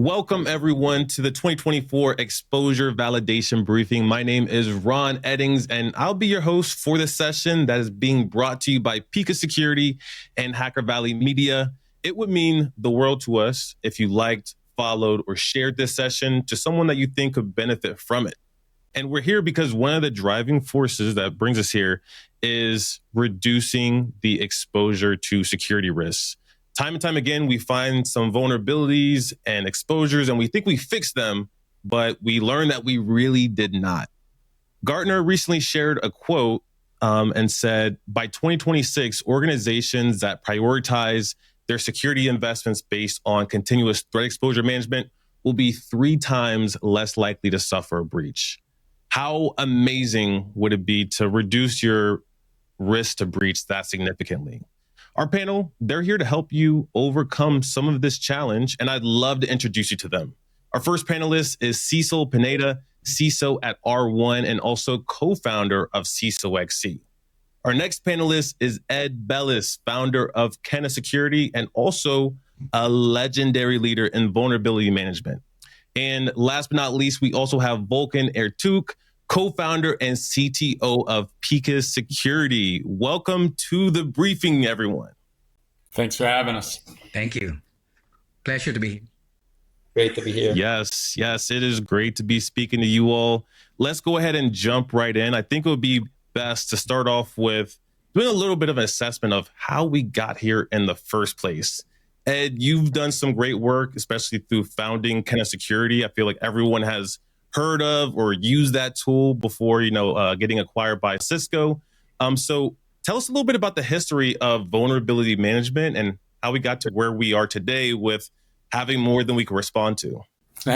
Welcome, everyone, to the 2024 Exposure Validation Briefing. My name is Ron Eddings, and I'll be your host for this session that is being brought to you by Security and Hacker Valley Media. It would mean the world to us if you liked, followed, or shared this session to someone that you think could benefit from it. And we're here because one of the driving forces that brings us here is reducing the exposure to security risks. Time and time again, we find some vulnerabilities and exposures, and we think we fixed them, but we learn that we really did not. Gartner recently shared a quote and said, by 2026, organizations that prioritize their security investments based on continuous threat exposure management will be 3 times less likely to suffer a breach. How amazing would it be to reduce your risk to breach that significantly? Our panel, they're here to help you overcome some of this challenge, and I'd love to introduce you to them. Our first panelist is Cecil Pineda, CISO at R1 and also co-founder of CISO XC. Our next panelist is Ed Bellis, founder of Continous Security and also a legendary leader in vulnerability management. And last but not least, we also have Volkan Erturk, co-founder and CTO of Security. Welcome to the briefing, everyone. Thanks for having us. Thank you. Pleasure to be here. Great to be here. Yes, it is great to be speaking to you all. Let's go ahead and jump right in. I think it would be best to start off with doing a little bit of an assessment of how we got here in the first place. Ed, you've done some great work, especially through founding Continous Security. I feel like everyone has heard of or used that tool before, getting acquired by Cisco. So tell us a little bit about the history of vulnerability management and how we got to where we are today with having more than we can respond to.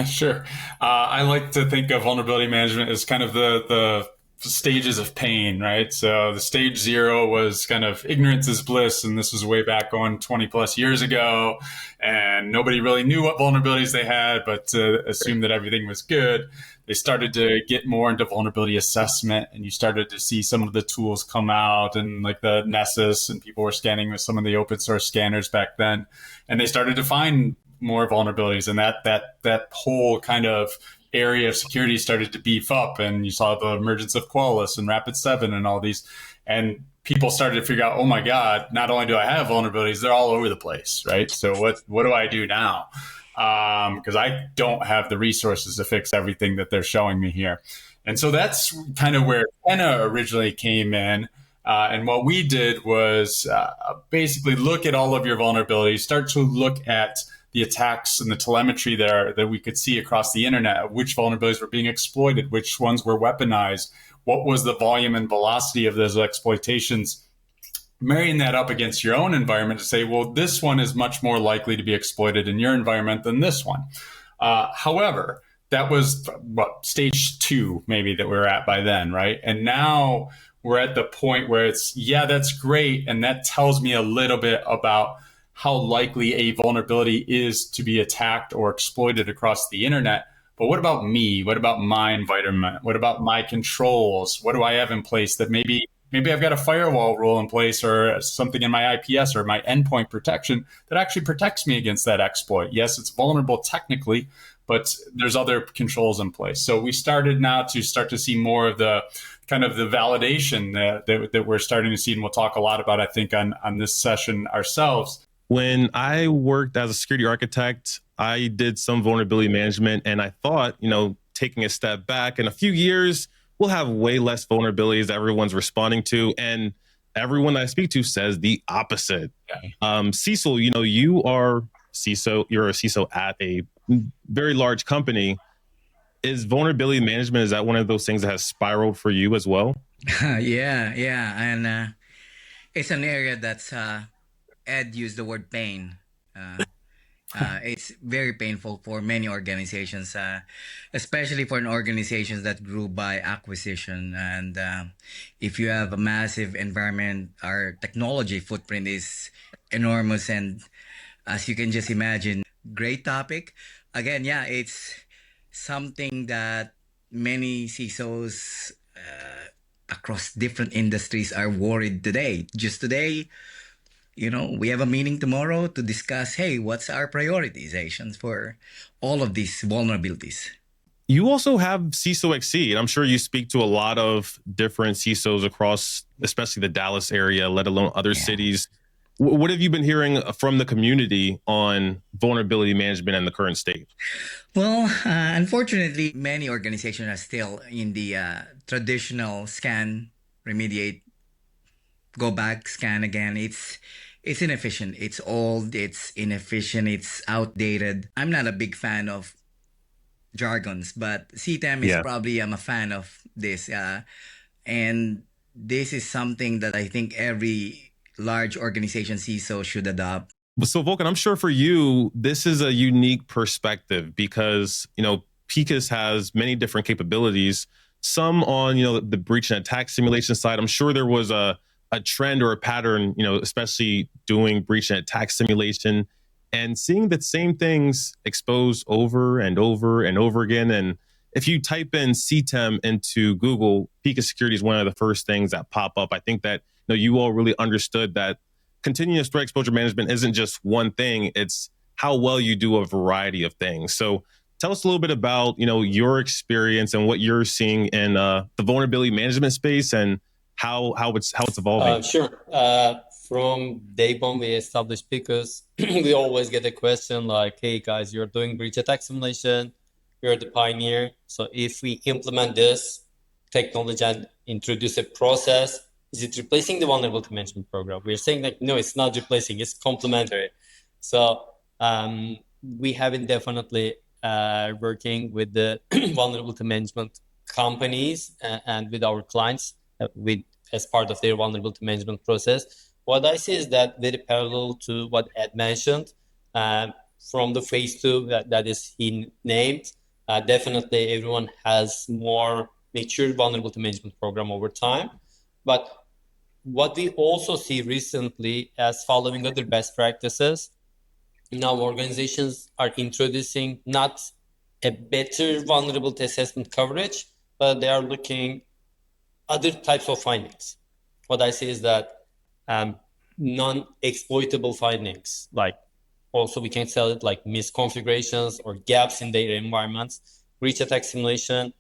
Sure. I like to think of vulnerability management as kind of the stages of pain, right? So the stage 0 was kind of ignorance is bliss. And this was way back on 20 plus years ago. And nobody really knew what vulnerabilities they had, but assumed that everything was good. They started to get more into vulnerability assessment, and you started to see some of the tools come out, and like the Nessus, and people were scanning with some of the open source scanners back then. And they started to find more vulnerabilities, and that whole kind of area of security started to beef up, and you saw the emergence of Qualys and Rapid7 and all these, and people started to figure out, oh my God, not only do I have vulnerabilities, they're all over the place, right? So what do I do now? Because I don't have the resources to fix everything that they're showing me here. And so that's kind of where Kenna originally came in. And what we did was basically look at all of your vulnerabilities, start to look at the attacks and the telemetry there that we could see across the internet, which vulnerabilities were being exploited, which ones were weaponized, what was the volume and velocity of those exploitations, marrying that up against your own environment to say, well, this one is much more likely to be exploited in your environment than this one. However, that was stage 2 maybe that we were at by then, right? And now we're at the point where it's, yeah, that's great. And that tells me a little bit about how likely a vulnerability is to be attacked or exploited across the internet. But what about me? What about my environment? What about my controls? What do I have in place that maybe I've got a firewall rule in place or something in my IPS or my endpoint protection that actually protects me against that exploit. Yes, it's vulnerable technically, but there's other controls in place. So we started now to start to see more of the kind of the validation that we're starting to see, and we'll talk a lot about, I think, on this session ourselves. When I worked as a security architect, I did some vulnerability management, and I thought, taking a step back, in a few years, we'll have way less vulnerabilities that everyone's responding to. And everyone that I speak to says the opposite. Okay. Cecil, you are CISO, you're a CISO at a very large company. Is vulnerability management, is that one of those things that has spiraled for you as well? Yeah. And it's an area that's, Ed used the word pain. It's very painful for many organizations, especially for an organization that grew by acquisition. And if you have a massive environment, our technology footprint is enormous. And as you can just imagine, great topic. Again, yeah, it's something that many CISOs across different industries are worried today. Just today, we have a meeting tomorrow to discuss, hey, what's our prioritizations for all of these vulnerabilities. You also have CISO Exceed. I'm sure you speak to a lot of different CISOs across, especially the Dallas area, let alone other cities. What have you been hearing from the community on vulnerability management and the current state? Well, unfortunately, many organizations are still in the traditional scan, remediate, go back, scan again. It's inefficient. It's old. It's inefficient. It's outdated. I'm not a big fan of jargons, but CTEM is probably I'm a fan of this. And this is something that I think every large organization CISO should adopt. So Volkan, I'm sure for you, this is a unique perspective because, PICAS has many different capabilities, some on, the breach and attack simulation side. I'm sure there was a trend or a pattern, especially doing breach and attack simulation and seeing the same things exposed over and over and over again. And if you type in CTEM into Google, PICAS security is one of the first things that pop up. I think that you all really understood that continuous threat exposure management isn't just one thing, it's how well you do a variety of things. So tell us a little bit about, your experience and what you're seeing in the vulnerability management space and how it's evolving. Sure. From day one, we established PICAS. We always get a question like, hey guys, you're doing breach attack simulation, you're the pioneer. So if we implement this technology and introduce a process, is it replacing the vulnerability management program? We're saying that, no, it's not replacing, it's complementary. So we have been definitely working with the vulnerability management companies and with our clients as part of their vulnerability management process. What I see is that very parallel to what Ed mentioned from the phase 2 that is he named. Definitely everyone has more mature vulnerability management program over time. But what we also see recently as following other best practices, now organizations are introducing not a better vulnerability assessment coverage, but they are looking other types of findings. What I see is that non-exploitable findings, like also we can tell it like misconfigurations or gaps in their environments. Breach attack simulation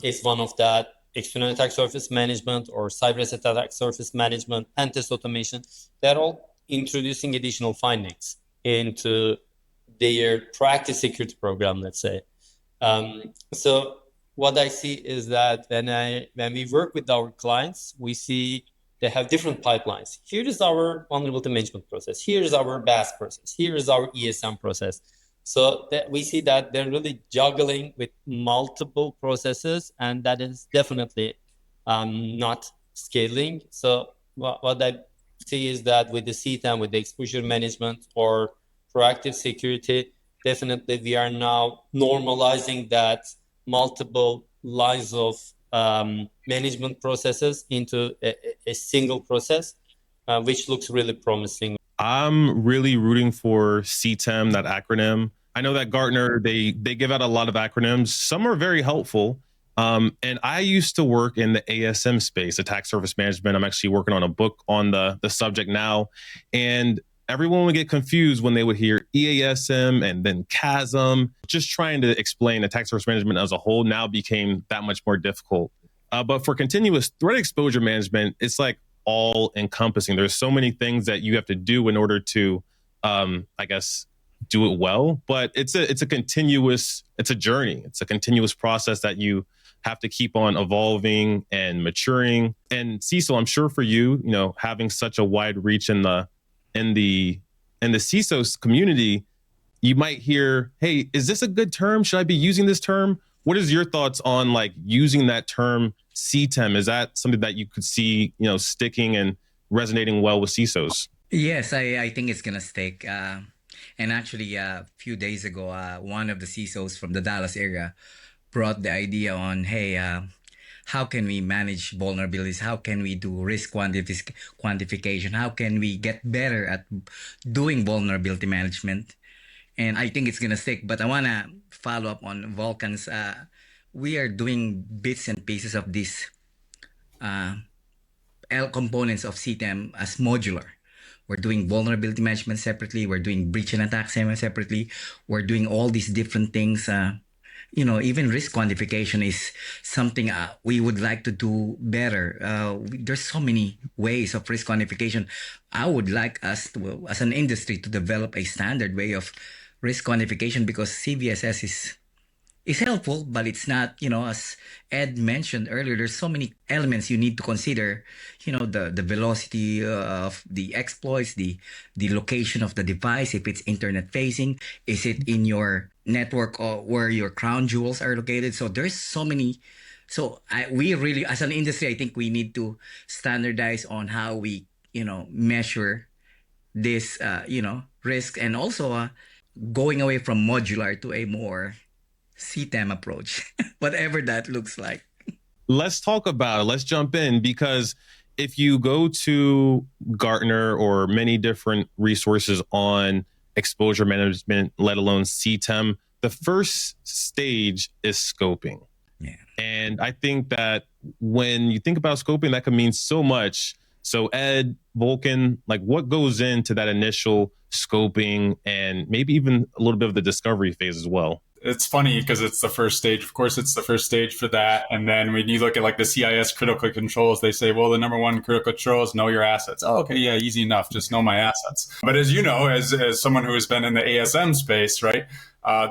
is one of that. External attack surface management or cyber asset attack surface management and test automation, they're all introducing additional findings into their practice security program, let's say. So what I see is that when we work with our clients, we see they have different pipelines. Here is our vulnerability management process. Here is our BAS process. Here is our ESM process. So that we see that they're really juggling with multiple processes, and that is definitely not scaling. So what I see is that with the CTEM, with the exposure management or proactive security, definitely we are now normalizing that multiple lines of management processes into a single process, which looks really promising. I'm really rooting for CTEM, that acronym. I know that Gartner, they give out a lot of acronyms. Some are very helpful. And I used to work in the ASM space, attack surface management. I'm actually working on a book on the subject now. And everyone would get confused when they would hear EASM and then CASM. Just trying to explain attack surface management as a whole now became that much more difficult. But for continuous threat exposure management, it's like all encompassing. There's so many things that you have to do in order to, do it well. But it's a journey. It's a continuous process that you have to keep on evolving and maturing. And Cecil, I'm sure for you, having such a wide reach in the CISO community, you might hear, hey, is this a good term? Should I be using this term? What is your thoughts on using that term CTEM? Is that something that you could see, sticking and resonating well with CISOs? Yes, I think it's going to stick. And actually, a few days ago, one of the CISOs from the Dallas area brought the idea on, hey, how can we manage vulnerabilities? How can we do risk quantification? How can we get better at doing vulnerability management? And I think it's going to stick. But I want to follow up on Volkan's. We are doing bits and pieces of these L components of CTEM as modular. We're doing vulnerability management separately. We're doing breach and attack separately. We're doing all these different things. Even risk quantification is something we would like to do better. There's so many ways of risk quantification. I would like us, as an industry, to develop a standard way of risk quantification, because CVSS is helpful, but it's not, as Ed mentioned earlier, there's so many elements you need to consider, the velocity of the exploits, the location of the device, if it's internet facing, is it in your network or where your crown jewels are located? So there's so many. So we really, as an industry, I think we need to standardize on how we, measure this, risk, and also going away from modular to a more CTEM approach, whatever that looks like. Let's talk about it. Let's jump in, because if you go to Gartner or many different resources on exposure management, let alone CTEM, the first stage is scoping. Yeah. And I think that when you think about scoping, that can mean so much. So Ed, Volkan, like, what goes into that initial scoping and maybe even a little bit of the discovery phase as well? It's funny because it's the first stage. Of course, it's the first stage for that. And then when you look at like the CIS critical controls, they say, well, the number one critical control is know your assets. Oh, okay, yeah, easy enough. Just know my assets. But as you know, as someone who has been in the ASM space, right,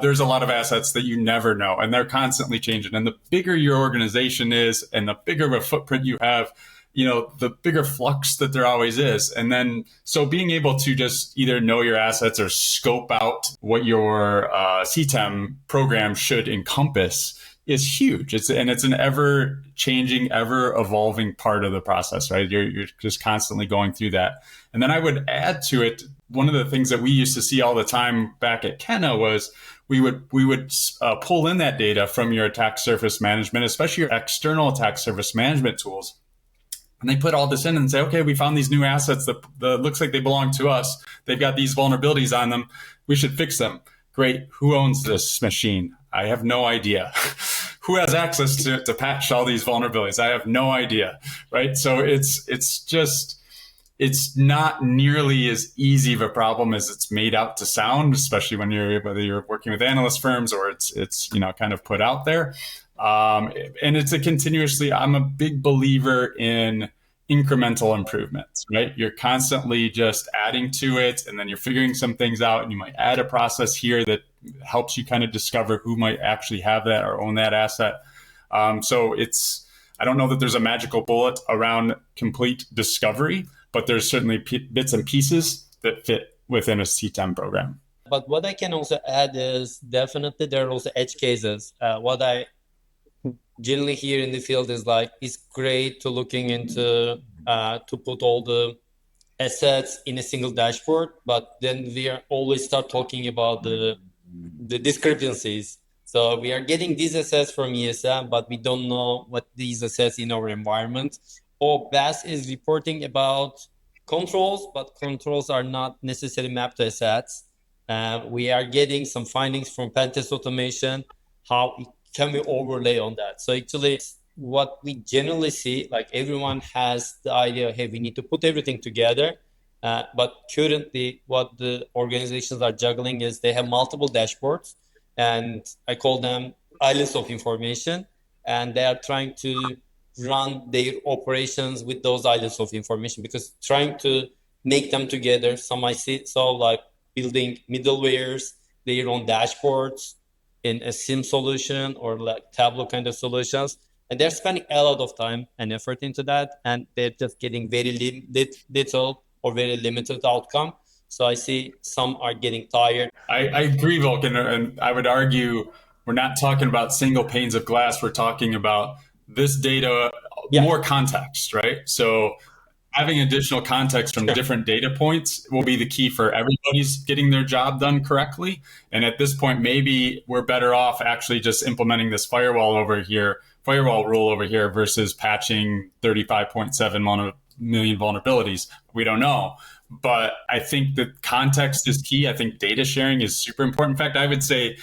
there's a lot of assets that you never know, and they're constantly changing. And the bigger your organization is and the bigger of a footprint you have, the bigger flux that there always is. And then, so being able to just either know your assets or scope out what your CTEM program should encompass is huge. It's an ever changing, ever evolving part of the process, right? You're just constantly going through that. And then I would add to it, one of the things that we used to see all the time back at Kenna was we would pull in that data from your attack surface management, especially your external attack surface management tools. And they put all this in and say, okay, we found these new assets that looks like they belong to us. They've got these vulnerabilities on them. We should fix them. Great. Who owns this machine? I have no idea. Who has access to patch all these vulnerabilities? I have no idea. Right. So it's not nearly as easy of a problem as it's made out to sound, especially whether you're working with analyst firms or it's kind of put out there. And it's I'm a big believer in incremental improvements, right? You're constantly just adding to it, and then you're figuring some things out, and you might add a process here that helps you kind of discover who might actually have that or own that asset. So I don't know that there's a magical bullet around complete discovery, but there's certainly bits and pieces that fit within a CTEM program. But what I can also add is definitely there are also edge cases. What I generally here in the field is like, it's great to looking into to put all the assets in a single dashboard, but then we are always start talking about the discrepancies. So we are getting these assets from ESM, but we don't know what these assets in our environment. Or BAS is reporting about controls, but controls are not necessarily mapped to assets. We are getting some findings from pentest automation. How can we overlay on that? So actually, what we generally see, like everyone has the idea, hey, we need to put everything together. But currently, what the organizations are juggling is they have multiple dashboards, and I call them islands of information, and they are trying to run their operations with those islands of information, because trying to make them together, some I see, so like building middlewares, their own dashboards in a SIM solution or like Tableau kind of solutions. And they're spending a lot of time and effort into that, and they're just getting very little or very limited outcome. So I see some are getting tired. I agree, Volkan, and I would argue we're not talking about single panes of glass. We're talking about this data, more context, right? So having additional context from different data points will be the key for everybody's getting their job done correctly. And at this point, maybe we're better off actually just implementing this firewall rule over here versus patching 35.7 million vulnerabilities. We don't know. But I think that context is key. I think data sharing is super important. In fact, I would say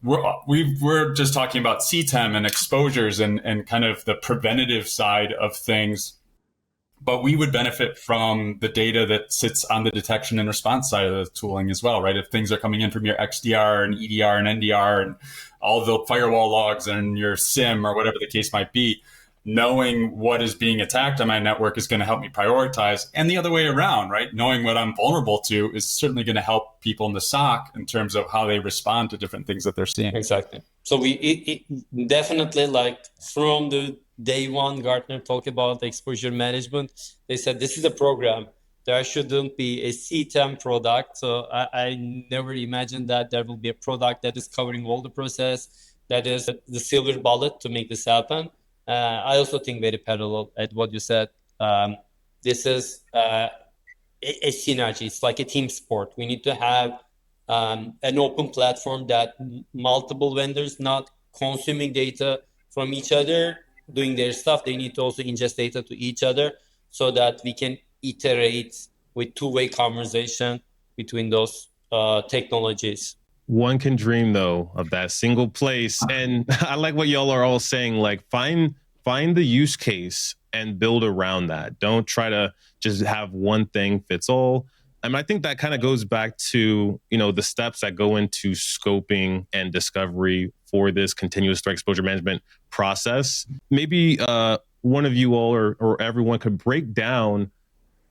we're just talking about CTEM and exposures and kind of the preventative side of things. But we would benefit from the data that sits on the detection and response side of the tooling as well, right? If things are coming in from your XDR and EDR and NDR and all the firewall logs and your SIM or whatever the case might be, knowing what is being attacked on my network is going to help me prioritize. And the other way around, right? Knowing what I'm vulnerable to is certainly going to help people in the SOC in terms of how they respond to different things that they're seeing. Exactly. So it definitely, like, from the day one, Gartner talked about exposure management. They said this is a program. There shouldn't be a CTEM product. So I never imagined that there will be a product that is covering all the process, that is the silver bullet to make this happen. I also think very parallel at what you said. This is a synergy. It's like a team sport. We need to have an open platform that multiple vendors not consuming data from each other, doing their stuff. They need to also ingest data to each other so that we can iterate with two-way conversation between those technologies. One can dream though of that single place. And I like what y'all are all saying, like find the use case and build around that. Don't try to just have one thing fits all. I mean, I think that kind of goes back to, the steps that go into scoping and discovery for this continuous threat exposure management process. Maybe one of you all or everyone could break down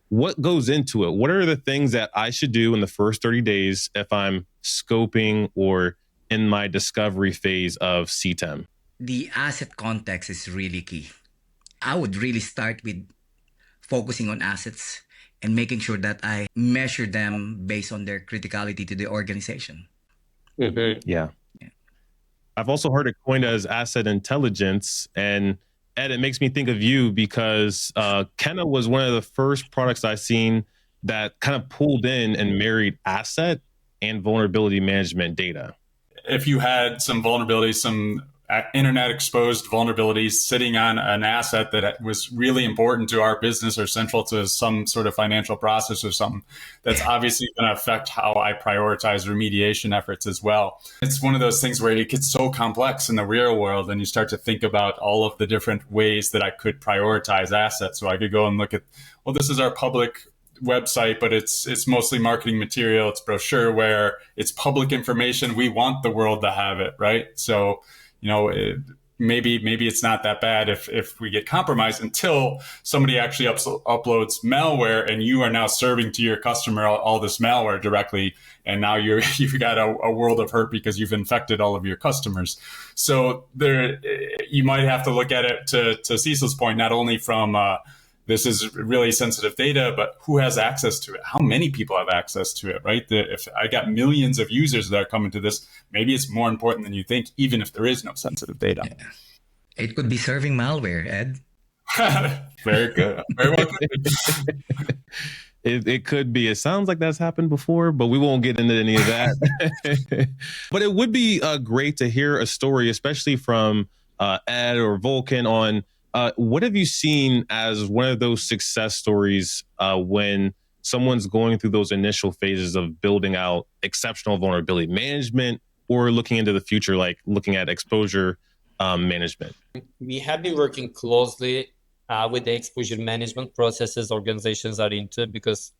what goes into it. What are the things that I should do in the first 30 days if I'm scoping or in my discovery phase of CTEM? The asset context is really key. I would really start with focusing on assets and making sure that I measure them based on their criticality to the organization. Mm-hmm. Yeah. I've also heard it coined as asset intelligence. And Ed, it makes me think of you because Kenna was one of the first products I've seen that kind of pulled in and married asset and vulnerability management data. If you had some vulnerabilities, some internet exposed vulnerabilities sitting on an asset that was really important to our business or central to some sort of financial process or something, that's obviously going to affect how I prioritize remediation efforts as well. It's one of those things where it gets so complex in the real world and you start to think about all of the different ways that I could prioritize assets. So I could go and look at, well, this is our public website, but it's mostly marketing material, it's brochureware, it's public information. We want the world to have it, right? So maybe it's not that bad if we get compromised until somebody actually uploads malware and you are now serving to your customer all this malware directly. And now you've got a world of hurt because you've infected all of your customers. So you might have to look at it to Cecil's point, not only from this is really sensitive data, but who has access to it? How many people have access to it, right? If I got millions of users that are coming to this, maybe it's more important than you think, even if there is no sensitive data. Yeah. It could be serving malware, Ed. Very good. Very well. It could be. It sounds like that's happened before, but we won't get into any of that. But it would be great to hear a story, especially from Ed or Volkan, on what have you seen as one of those success stories when someone's going through those initial phases of building out exceptional vulnerability management or looking into the future, like looking at exposure management? We have been working closely with the exposure management processes organizations are into, because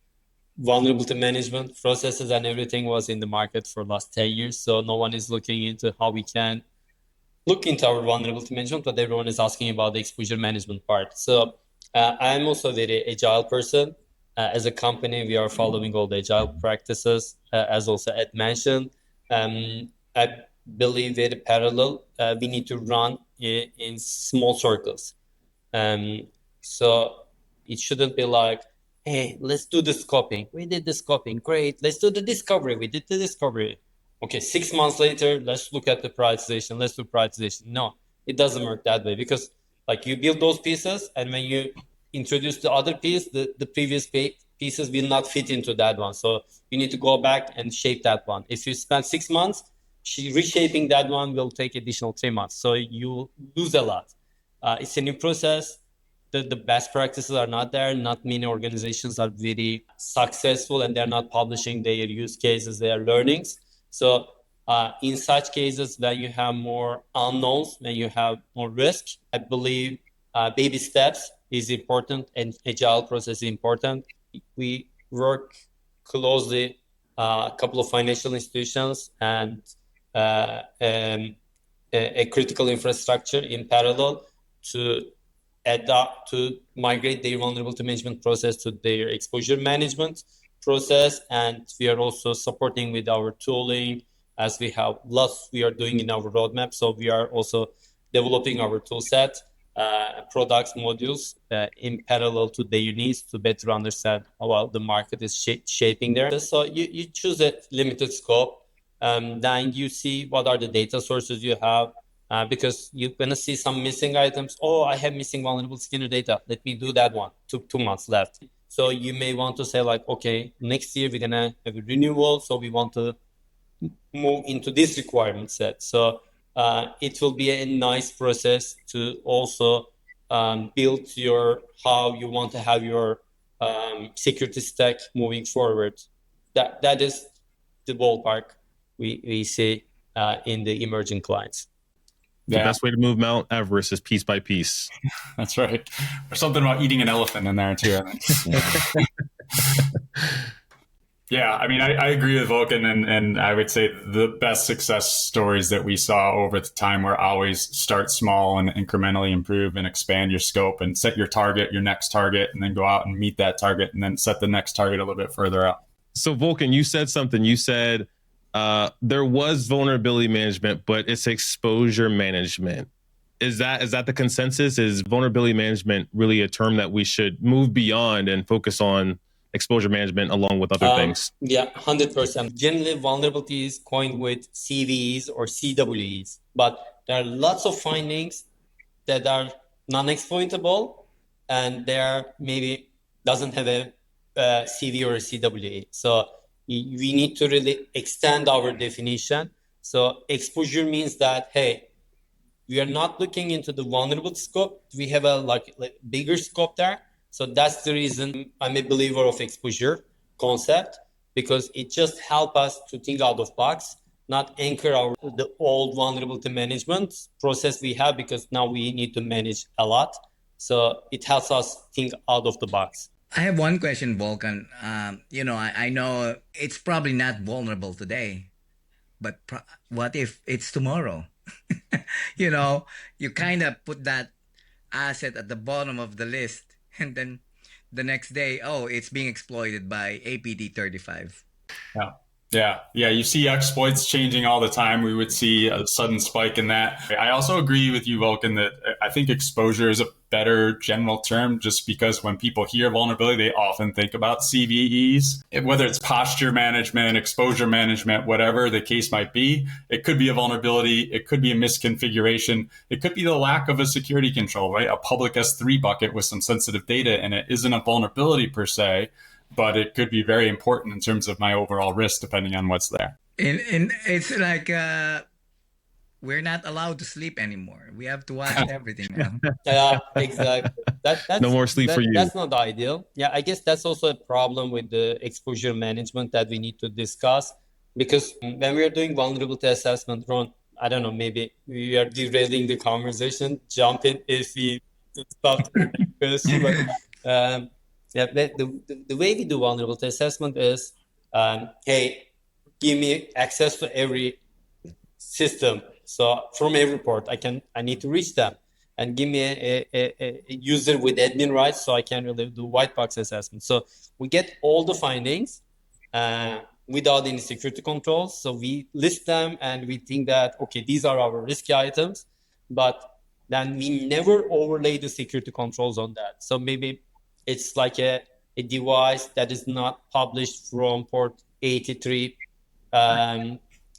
vulnerability management processes and everything was in the market for the last 10 years. So no one is looking into how we can look into our vulnerability management, but everyone is asking about the exposure management part. So I'm also a very agile person. As a company, we are following all the agile practices, as also Ed mentioned. I believe very parallel. We need to run in small circles. So it shouldn't be like, hey, let's do the scoping. We did the scoping. Great. Let's do the discovery. We did the discovery. Okay, 6 months later, let's look at the prioritization. Let's do prioritization. No, it doesn't work that way, because like you build those pieces, and when you introduce the other piece, the previous pieces will not fit into that one. So you need to go back and shape that one. If you spend 6 months, reshaping that one will take additional 3 months. So you lose a lot. It's a new process. The best practices are not there. Not many organizations are very successful, and they're not publishing their use cases, their learnings. So in such cases, when you have more unknowns, when you have more risk, I believe baby steps is important and agile process is important. We work closely a couple of financial institutions and a critical infrastructure in parallel to adapt to migrate their vulnerability management process to their exposure management process. And we are also supporting with our tooling, as we have lots we are doing in our roadmap. So we are also developing our tool set, products, modules in parallel to their needs to better understand how well the market is shaping there. So you choose a limited scope, then you see what are the data sources you have, because you're going to see some missing items. Oh, I have missing vulnerable scanner data. Let me do that one. 2 months left. So you may want to say like, okay, next year we're going to have a renewal. So we want to move into this requirement set. So it will be a nice process to also build how you want to have your security stack moving forward. That is the ballpark we see in the emerging clients. The best way to move Mount Everest is piece by piece. That's right. There's something about eating an elephant in there too, I think. Yeah, I mean, I agree with Volkan, and I would say the best success stories that we saw over the time were always start small and incrementally improve and expand your scope and set your target, your next target, and then go out and meet that target and then set the next target a little bit further out. So Volkan, you said something. You said there was vulnerability management, but it's exposure management. Is that the consensus? Is vulnerability management really a term that we should move beyond and focus on exposure management along with other things? Yeah, 100%. Generally, vulnerability is coined with CVEs or CWEs, but there are lots of findings that are non-exploitable, and there maybe doesn't have a CV or a CWE. So we need to really extend our definition. So exposure means that, hey, we are not looking into the vulnerability scope. We have a like bigger scope there. So that's the reason I'm a believer of exposure concept, because it just helps us to think out of box, not anchor the old vulnerability management process we have, because now we need to manage a lot. So it helps us think out of the box. I have one question, Volkan. I know it's probably not vulnerable today, but what if it's tomorrow? You kind of put that asset at the bottom of the list, and then the next day, it's being exploited by APT35. Yeah. You see exploits changing all the time. We would see a sudden spike in that. I also agree with you, Vulcan, that I think exposure is a better general term, just because when people hear vulnerability, they often think about CVEs. Whether it's posture management, exposure management, whatever the case might be, it could be a vulnerability. It could be a misconfiguration. It could be the lack of a security control, right? A public S3 bucket with some sensitive data, and it isn't a vulnerability per se, but it could be very important in terms of my overall risk, depending on what's there. And it's like we're not allowed to sleep anymore. We have to watch everything now. Yeah, exactly. That's, no more sleep for you. That's not ideal. Yeah, I guess that's also a problem with the exposure management that we need to discuss, because when we are doing vulnerability assessment, Ron, I don't know, maybe we are derailing the conversation. Jump in if we stop the question. But, the way we do vulnerability assessment is, hey, give me access to every system. So from every port, I need to reach them, and give me a user with admin rights, so I can really do white box assessment. So we get all the findings without any security controls. So we list them, and we think that, okay, these are our risky items, but then we never overlay the security controls on that. So maybe it's like a device that is not published from port 83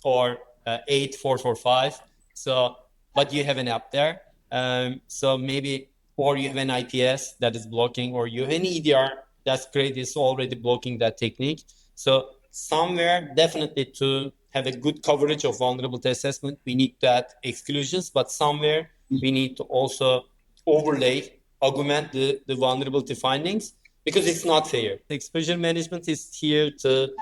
or 8445. So, but you have an app there. So maybe, or you have an IPS that is blocking, or you have an EDR that's great, is already blocking that technique. So somewhere, definitely to have a good coverage of vulnerability assessment, we need that exclusions, but somewhere we need to also augment the vulnerability findings, because it's not fair. The exposure management is here to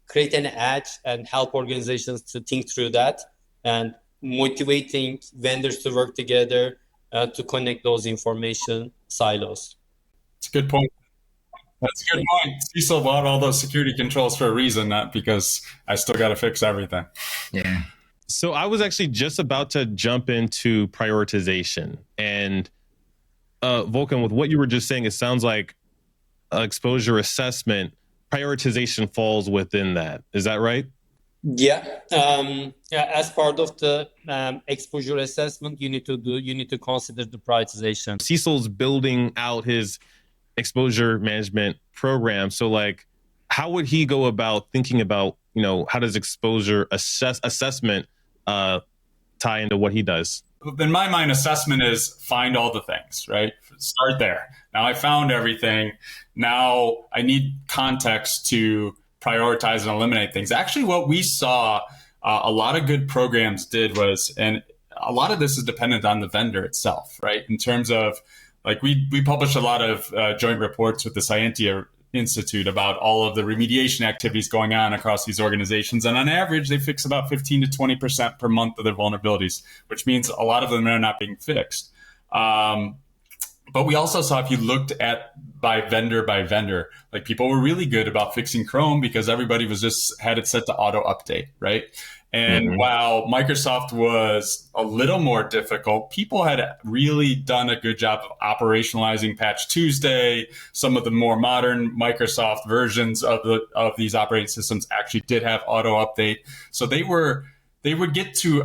create an edge and help organizations to think through that, and motivating vendors to work together, to connect those information silos. It's a good point. That's a good point. Cecil bought all those security controls for a reason, not because I still got to fix everything. Yeah. So I was actually just about to jump into prioritization. And Volkan, with what you were just saying, it sounds like exposure assessment, prioritization falls within that. Is that right? Yeah. As part of the exposure assessment, you need to consider the prioritization. Cecil's building out his exposure management program. So like, how would he go about thinking about, how does exposure assessment tie into what he does? In my mind, assessment is find all the things, right? Start there. Now I found everything. Now I need context to prioritize and eliminate things. Actually, what we saw a lot of good programs did was, and a lot of this is dependent on the vendor itself, right? In terms of, like, we published a lot of joint reports with the Scientia Institute about all of the remediation activities going on across these organizations. And on average, they fix about 15 to 20% per month of their vulnerabilities, which means a lot of them are not being fixed. But we also saw, if you looked at by vendor, like, people were really good about fixing Chrome because everybody was just had it set to auto update, right? And while Microsoft was a little more difficult, people had really done a good job of operationalizing Patch Tuesday. Some of the more modern Microsoft versions of these operating systems actually did have auto update. So they would get to,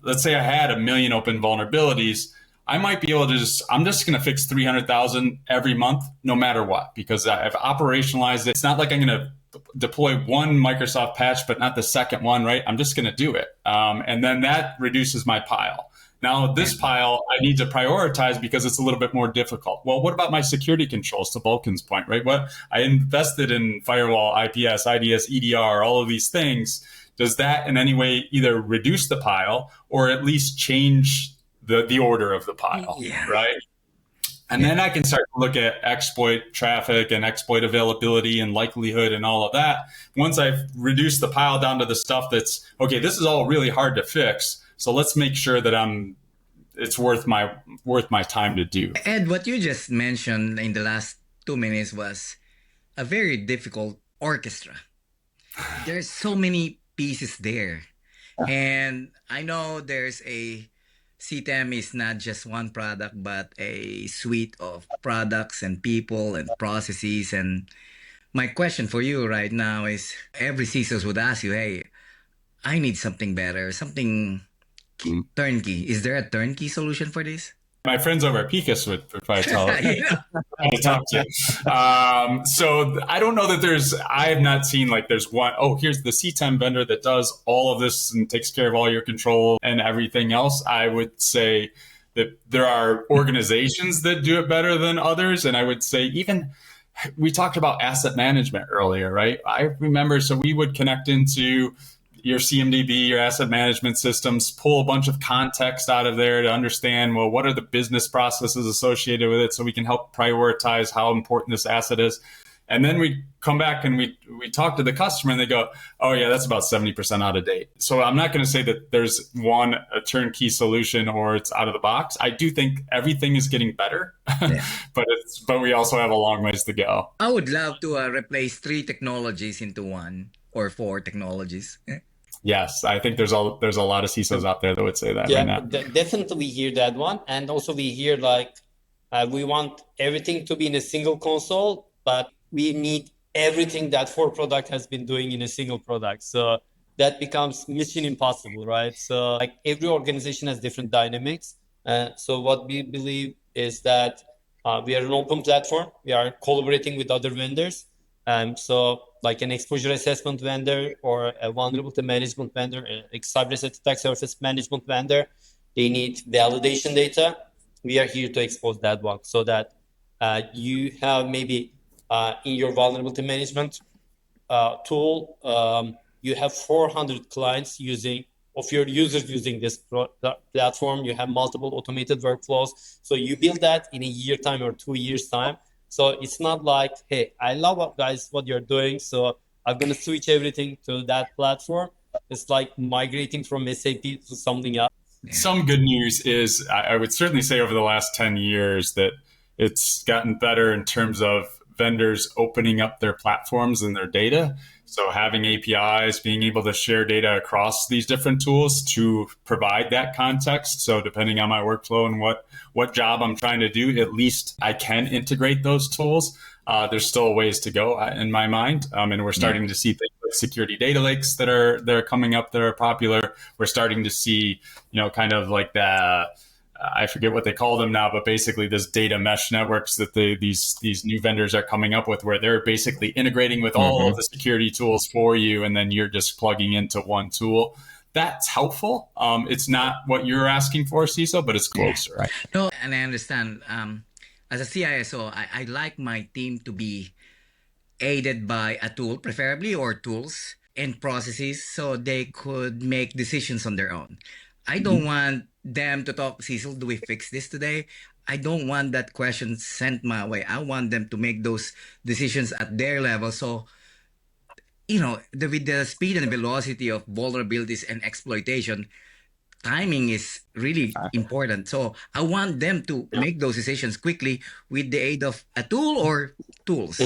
let's say I had 1 million open vulnerabilities. I might be able to I'm just going to fix 300,000 every month, no matter what, because I've operationalized it. It's not like I'm going to deploy one Microsoft patch, but not the second one, right? I'm just going to do it. And then that reduces my pile. Now, this pile, I need to prioritize because it's a little bit more difficult. Well, what about my security controls, to Volkan's point, right? What I invested in firewall, IPS, IDS, EDR, all of these things. Does that in any way either reduce the pile or at least change the order of the pile, right? And then I can start to look at exploit traffic and exploit availability and likelihood and all of that. Once I've reduced the pile down to the stuff that's, okay, this is all really hard to fix. So let's make sure that it's worth my time to do. Ed, what you just mentioned in the last 2 minutes was a very difficult orchestra. There's so many pieces there. And I know there's CTEM is not just one product, but a suite of products and people and processes. And my question for you right now is, every CISO would ask you, hey, I need something better, something turnkey. Is there a turnkey solution for this? My friends over at Picus would probably tell to talk to. So I don't know that I have not seen like there's one, here's the CTEM vendor that does all of this and takes care of all your control and everything else. I would say that there are organizations that do it better than others. And I would say even, we talked about asset management earlier, right? I remember, so we would connect into your CMDB, your asset management systems, pull a bunch of context out of there to understand, well, what are the business processes associated with it so we can help prioritize how important this asset is. And then we come back and we talk to the customer and they go, oh yeah, that's about 70% out of date. So I'm not going to say that there's a turnkey solution or it's out of the box. I do think everything is getting better, but we also have a long ways to go. I would love to replace 3 technologies into 1 or 4 technologies. Yes, I think there's a lot of CISOs out there that would say that right now. Definitely we hear that one. And also we hear we want everything to be in a single console, but we need everything that for product has been doing in a single product. So that becomes mission impossible, right? So like every organization has different dynamics. So what we believe is that we are an open platform. We are collaborating with other vendors. So like an exposure assessment vendor or a vulnerability management vendor, a cybersecurity attack surface management vendor, they need validation data. We are here to expose that one so that you have maybe in your vulnerability management tool, you have 400 clients of your users using this platform. You have multiple automated workflows. So you build that in a year time or 2 years time. So it's not like, hey, I love what you're doing, so I'm going to switch everything to that platform. It's like migrating from SAP to something else. Some good news is I would certainly say over the last 10 years that it's gotten better in terms of vendors opening up their platforms and their data. So having APIs, being able to share data across these different tools to provide that context. So depending on my workflow and what job I'm trying to do, at least I can integrate those tools. There's still ways to go in my mind. And we're starting to see things like security data lakes that are coming up that are popular. We're starting to see, kind of like the, I forget what they call them now, but basically this data mesh networks that these new vendors are coming up with, where they're basically integrating with all of the security tools for you, and then you're just plugging into one tool. That's helpful. It's not what you're asking for, Cecil, but it's closer. Right. No, and I understand. As a CISO, I like my team to be aided by a tool, preferably, or tools and processes, so they could make decisions on their own. I don't want them to talk, Cecil, do we fix this today? I don't want that question sent my way. I want them to make those decisions at their level. So, with the speed and velocity of vulnerabilities and exploitation, timing is really important. So I want them to make those decisions quickly with the aid of a tool or tools.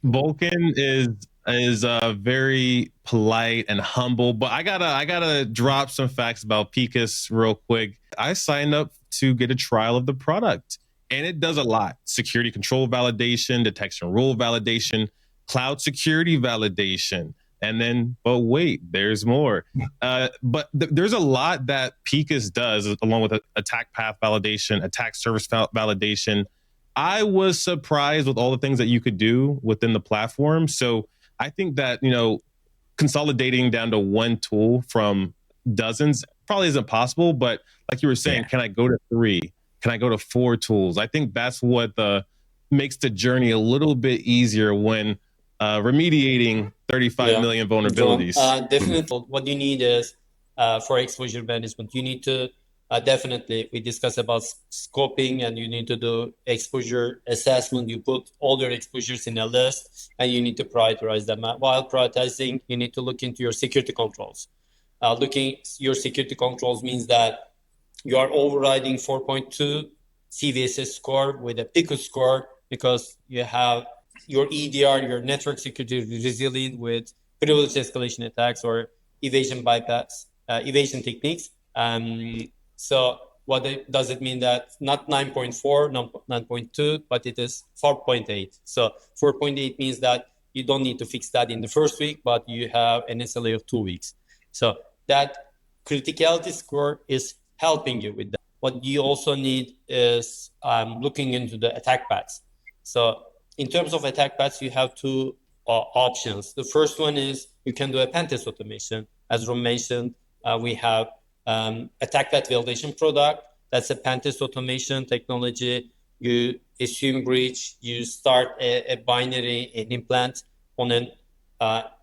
Volkan is very polite and humble, but I gotta drop some facts about Picus real quick. I signed up to get a trial of the product, and it does a lot: security control validation, detection rule validation, cloud security validation, and then, but wait, there's more. There's a lot that Picus does, along with attack path validation, attack service validation. I was surprised with all the things that you could do within the platform. So I think that, consolidating down to one tool from dozens probably isn't possible. But like you were saying, can I go to 3? Can I go to 4 tools? I think that's what makes the journey a little bit easier when remediating 35 million vulnerabilities. Definitely. What you need is, for exposure management, you need to definitely, we discussed about scoping, and you need to do exposure assessment. You put all your exposures in a list, and you need to prioritize them. While prioritizing, you need to look into your security controls. Looking your security controls means that you are overriding 4.2 CVSS score with a Picus score, because you have your EDR, your network security resilient with privilege escalation attacks or evasion techniques. So what does it mean? That not 9.4, 9.2, but it is 4.8. So 4.8 means that you don't need to fix that in the first week, but you have an SLA of 2 weeks. So that criticality score is helping you with that. What you also need is looking into the attack paths. So in terms of attack paths, you have 2 options. The first one is you can do a pen test automation. As Ron mentioned, we have attack path validation product. That's a pen test automation technology. You assume breach, you start a binary, an implant on an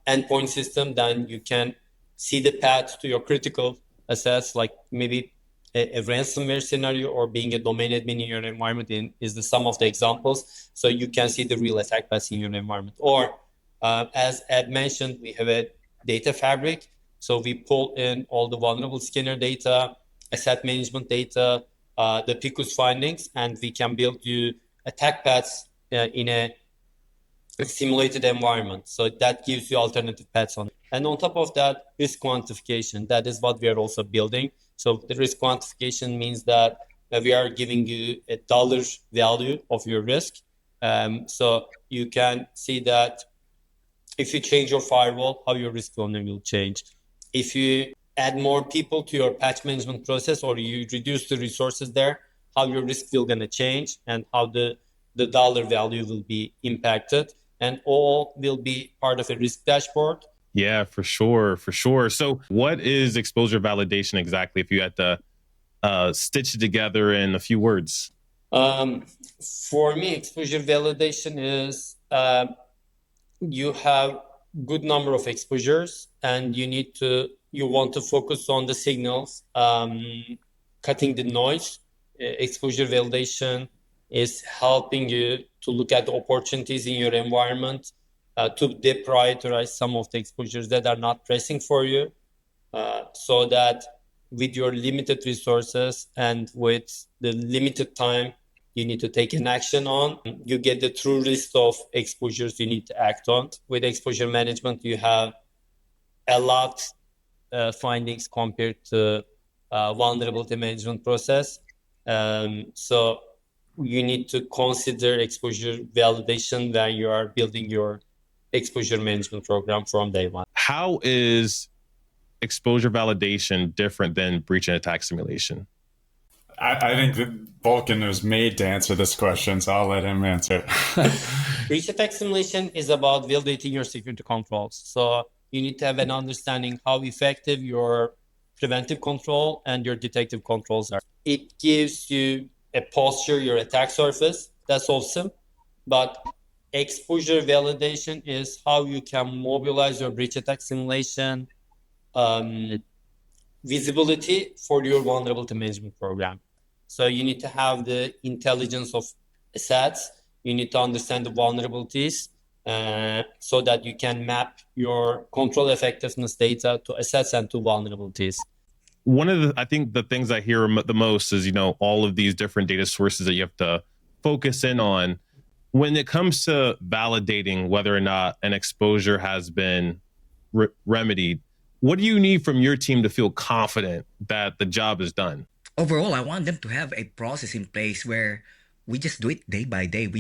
endpoint system, then you can see the path to your critical assets, like maybe a ransomware scenario or being a domain admin in your environment is the sum of the examples. So you can see the real attack paths in your environment. Or as Ed mentioned, we have a data fabric. So we pull in all the vulnerable scanner data, asset management data, the Picus findings, and we can build you attack paths in a simulated environment. So that gives you alternative paths on it. And on top of that, risk quantification. That is what we are also building. So the risk quantification means that we are giving you a dollar value of your risk. So you can see that if you change your firewall, how your risk volume will change. If you add more people to your patch management process, or you reduce the resources there, how your risk will going to change, and how the dollar value will be impacted, and all will be part of a risk dashboard. Yeah, for sure. So what is exposure validation exactly, if you had to stitch it together in a few words? For me, exposure validation is you have good number of exposures, and you want to focus on the signals, cutting the noise. Exposure validation is helping you to look at the opportunities in your environment, to deprioritize some of the exposures that are not pressing for you. so that with your limited resources and with the limited time you need to take an action on, you get the true list of exposures you need to act on. With exposure management, you have a lot findings compared to vulnerability management process. So you need to consider exposure validation when you are building your exposure management program from day one. How is exposure validation different than breach and attack simulation? I think that Volkan was made to answer this question, so I'll let him answer. Breach attack simulation is about validating your security controls. So you need to have an understanding how effective your preventive control and your detective controls are. It gives you a posture, your attack surface. That's awesome. But exposure validation is how you can mobilize your breach attack simulation visibility for your vulnerability management program. So you need to have the intelligence of assets. You need to understand the vulnerabilities so that you can map your control effectiveness data to assets and to vulnerabilities. One of I think the things I hear the most is, all of these different data sources that you have to focus in on. When it comes to validating whether or not an exposure has been remedied, what do you need from your team to feel confident that the job is done? Overall, I want them to have a process in place where we just do it day by day.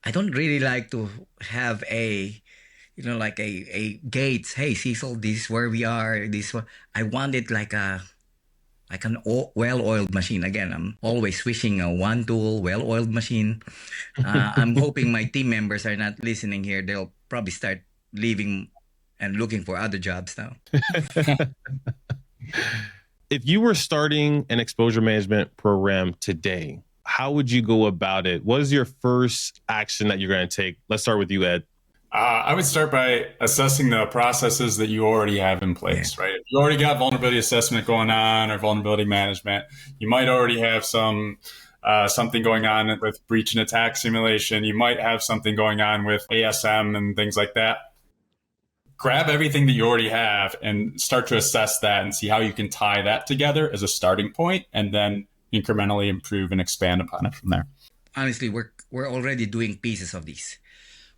I don't really like to have like a gates. Hey, Cecil, this is where we are. I want it like an well-oiled machine. Again, I'm always wishing a one tool, well-oiled machine. I'm hoping my team members are not listening here. They'll probably start leaving and looking for other jobs now. If you were starting an exposure management program today, how would you go about it? What is your first action that you're going to take? Let's start with you, Ed. I would start by assessing the processes that you already have in place, right? If you already got vulnerability assessment going on or vulnerability management, you might already have something going on with breach and attack simulation. You might have something going on with ASM and things like that. Grab everything that you already have and start to assess that and see how you can tie that together as a starting point and then incrementally improve and expand upon it from there. Honestly, we're already doing pieces of these.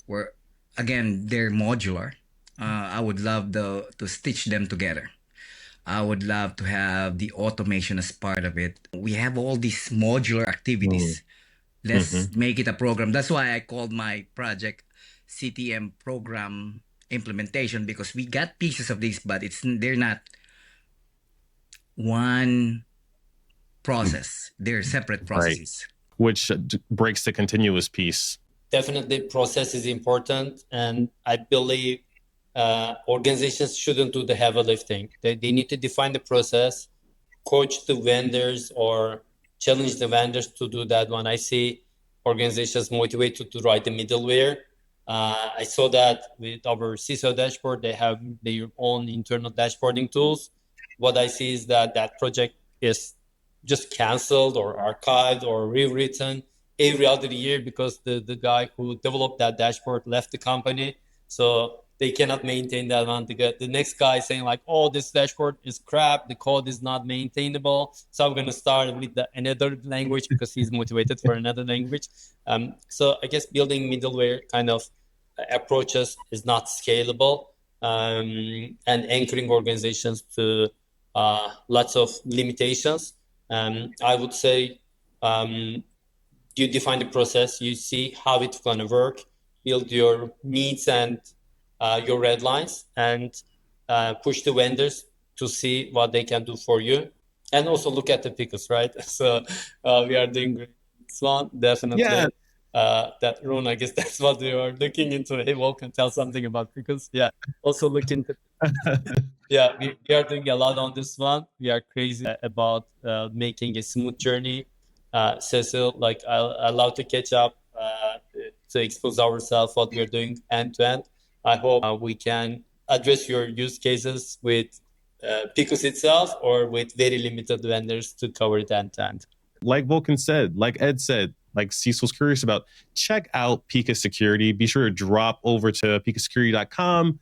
They're modular. I would love to stitch them together. I would love to have the automation as part of it. We have all these modular activities. Let's make it a program. That's why I called my project CTEM program implementation, because we got pieces of this, but they're not one process. They're separate processes. Right. Which breaks the continuous piece. Definitely process is important. And I believe organizations shouldn't do the heavy lifting. They need to define the process, coach the vendors or challenge the vendors to do that. When I see organizations motivated to write the middleware, I saw that with our CISO dashboard, they have their own internal dashboarding tools. What I see is that project is just canceled or archived or rewritten every other year because the guy who developed that dashboard left the company. So they cannot maintain that one. The next guy saying like, oh, this dashboard is crap. The code is not maintainable. So I'm going to start with another language because he's motivated for another language. So I guess building middleware kind of approaches is not scalable, and anchoring organizations to lots of limitations. I would say you define the process, you see how it's going to work, build your needs and your red lines, and push the vendors to see what they can do for you. And also look at the pickles, right? So we are doing great. This one, definitely. Yeah. That Ron, I guess that's what we are looking into. Hey, Volkan, tell something about pickles. Yeah, also look into. Yeah, we are doing a lot on this one. We are crazy about making a smooth journey. Cecil, like I love to catch up to expose ourselves what we are doing end to end. I hope we can address your use cases with Picos itself or with very limited vendors to cover it end to end. Like Volkan said, like Ed said, like Cecil's curious about, check out Pika Security. Be sure to drop over to pikasecurity.com,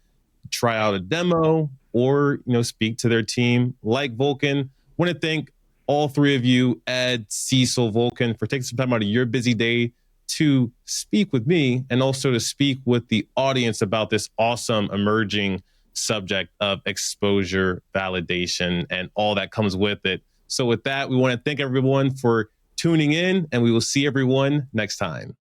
try out a demo, or speak to their team like Volkan. I want to thank all three of you, Ed, Cecil, Volkan, for taking some time out of your busy day to speak with me and also to speak with the audience about this awesome emerging subject of exposure validation and all that comes with it. So with that, we want to thank everyone for tuning in, and we will see everyone next time.